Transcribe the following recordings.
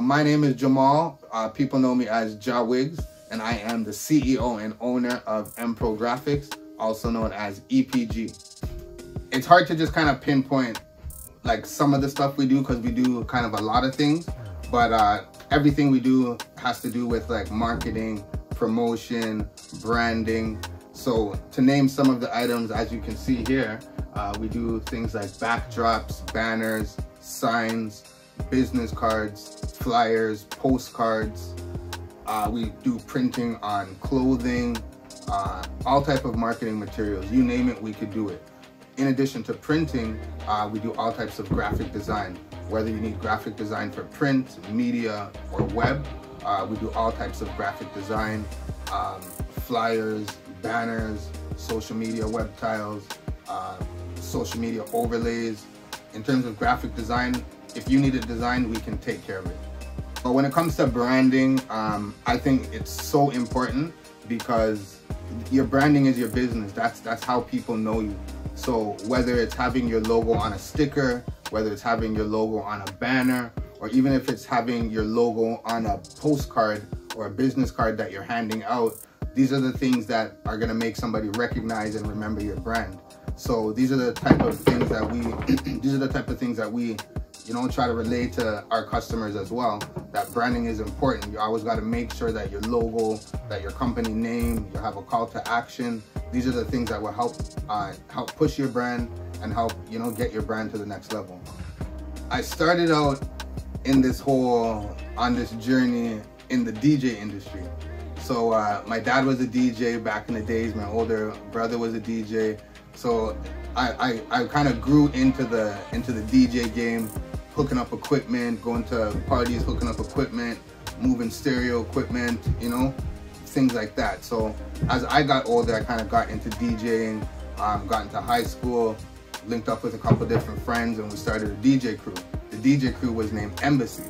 My name is Jamal. People know me as Jawigs, and I am the CEO and owner of Emprograffix, also known as EPG. It's hard to just kind of pinpoint like some of the stuff we do because we do kind of a lot of things, but everything we do has to do with like marketing, promotion, branding. So to name some of the items, as you can see here, we do things like backdrops, banners, signs, business cards, flyers, postcards. We do printing on clothing, all type of marketing materials. You name it, we could do it. In addition to printing, we do all types of graphic design. Whether you need graphic design for print, media, or web, we do all types of graphic design, flyers, banners, social media web tiles, social media overlays. In terms of graphic design, if you need a design, we can take care of it. But when it comes to branding, I think it's so important because your branding is your business. That's how people know you. So whether it's having your logo on a sticker, whether it's having your logo on a banner, or even if it's having your logo on a postcard or a business card that you're handing out, these are the things that are gonna make somebody recognize and remember your brand. So these are the type of things that we, you know, try to relate to our customers as well. That branding is important. You always got to make sure that your logo, that your company name, you have a call to action. These are the things that will help push your brand and help, you know, get your brand to the next level. I started out in on this journey in the DJ industry. So my dad was a DJ back in the days. My older brother was a DJ. So I kind of grew into the DJ game, hooking up equipment, going to parties, hooking up equipment, moving stereo equipment, you know, things like that. So as I got older, I kind of got into DJing, got into high school, linked up with a couple different friends, and we started a DJ crew. The DJ crew was named Embassy,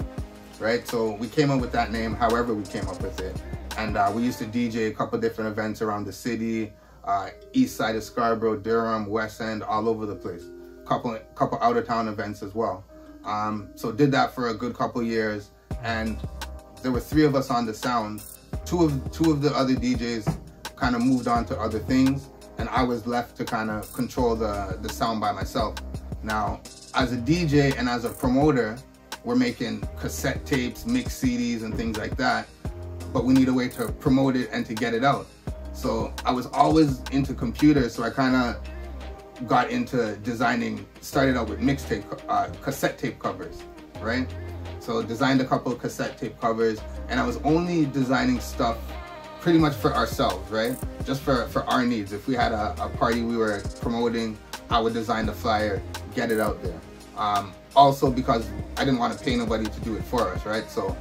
right? So we came up with that name however we came up with it. And we used to DJ a couple different events around the city, east side of Scarborough, Durham, West End, all over the place. Couple out of town events as well. So did that for a good couple years, and there were 3 of us on the sound. Two of the other DJs kind of moved on to other things, and I was left to kind of control the sound by myself. Now, as a DJ and as a promoter, we're making cassette tapes, mix CDs, and things like that, but we need a way to promote it and to get it out. So I was always into computers, so I kind of got into designing, started out with mixtape, cassette tape covers, right? So designed a couple of cassette tape covers, and I was only designing stuff pretty much for ourselves, right? Just for our needs. If we had a party we were promoting, I would design the flyer, get it out there. Also because I didn't want to pay nobody to do it for us, right? So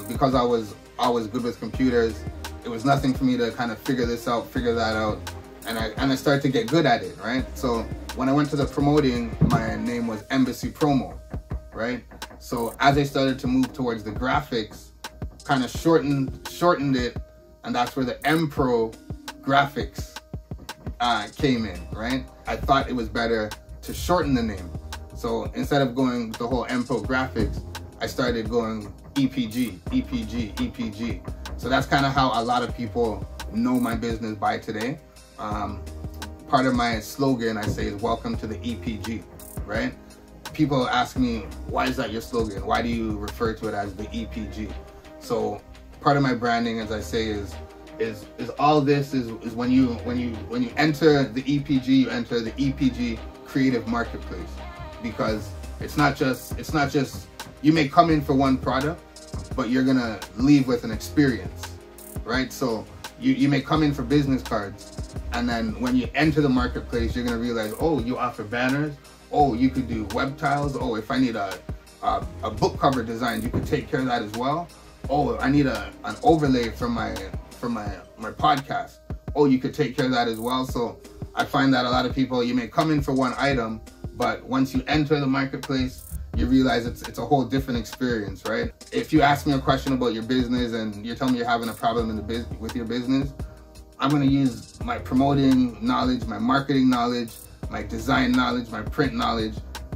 because I was always good with computers, it was nothing for me to kind of figure this out, figure that out. And I started to get good at it, right? So when I went to the promoting, my name was Embassy Promo, right? So as I started to move towards the graphics, kind of shortened it, and that's where the Emprograffix came in, right? I thought it was better to shorten the name. So instead of going the whole Emprograffix, I started going EPG, EPG, EPG. So that's kind of how a lot of people know my business by today. Part of my slogan, I say, is welcome to the EPG, right? People ask me, why is that your slogan? Why do you refer to it as the EPG? So part of my branding, as I say, is all this is when you enter the EPG, you enter the EPG creative marketplace, because it's not just you may come in for one product, but you're gonna leave with an experience, right? So you may come in for business cards, and then when you enter the marketplace, you're gonna realize, oh, you offer banners. Oh, you could do web tiles. Oh, if I need a book cover design, you could take care of that as well. Oh, I need an overlay for my podcast. Oh, you could take care of that as well. So I find that a lot of people, you may come in for one item, but once you enter the marketplace, you realize it's a whole different experience, right? If you ask me a question about your business and you're telling me you're having a problem with your business, I'm gonna use my promoting knowledge, my marketing knowledge, my design knowledge, my print knowledge.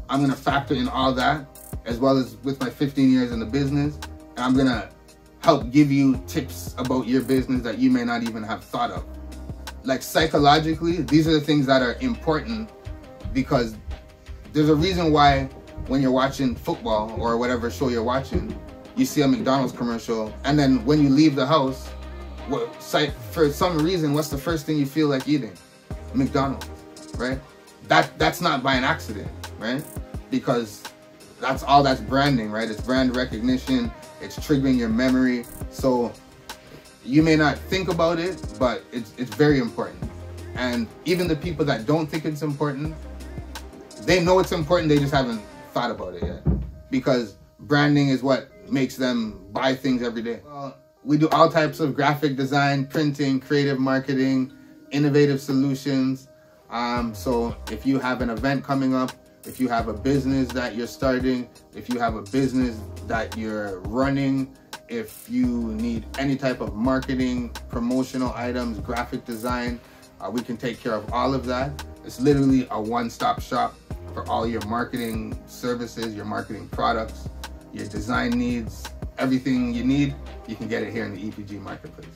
I'm gonna factor in all that, as well as with my 15 years in the business. And I'm gonna help give you tips about your business that you may not even have thought of. Like psychologically, these are the things that are important, because there's a reason why when you're watching football or whatever show you're watching, you see a McDonald's commercial, and then when you leave the house, for some reason, what's the first thing you feel like eating? McDonald's, right? That's not by an accident, right? Because that's branding, right? It's brand recognition. It's triggering your memory. So you may not think about it, but it's very important. And even the people that don't think it's important, they know it's important, they just haven't thought about it yet. Because branding is what makes them buy things every day. We do all types of graphic design, printing, creative marketing, innovative solutions. So if you have an event coming up, if you have a business that you're starting, if you have a business that you're running, if you need any type of marketing, promotional items, graphic design, we can take care of all of that. It's literally a one-stop shop for all your marketing services, your marketing products, your design needs, everything you need, you can get it here in the EPG marketplace.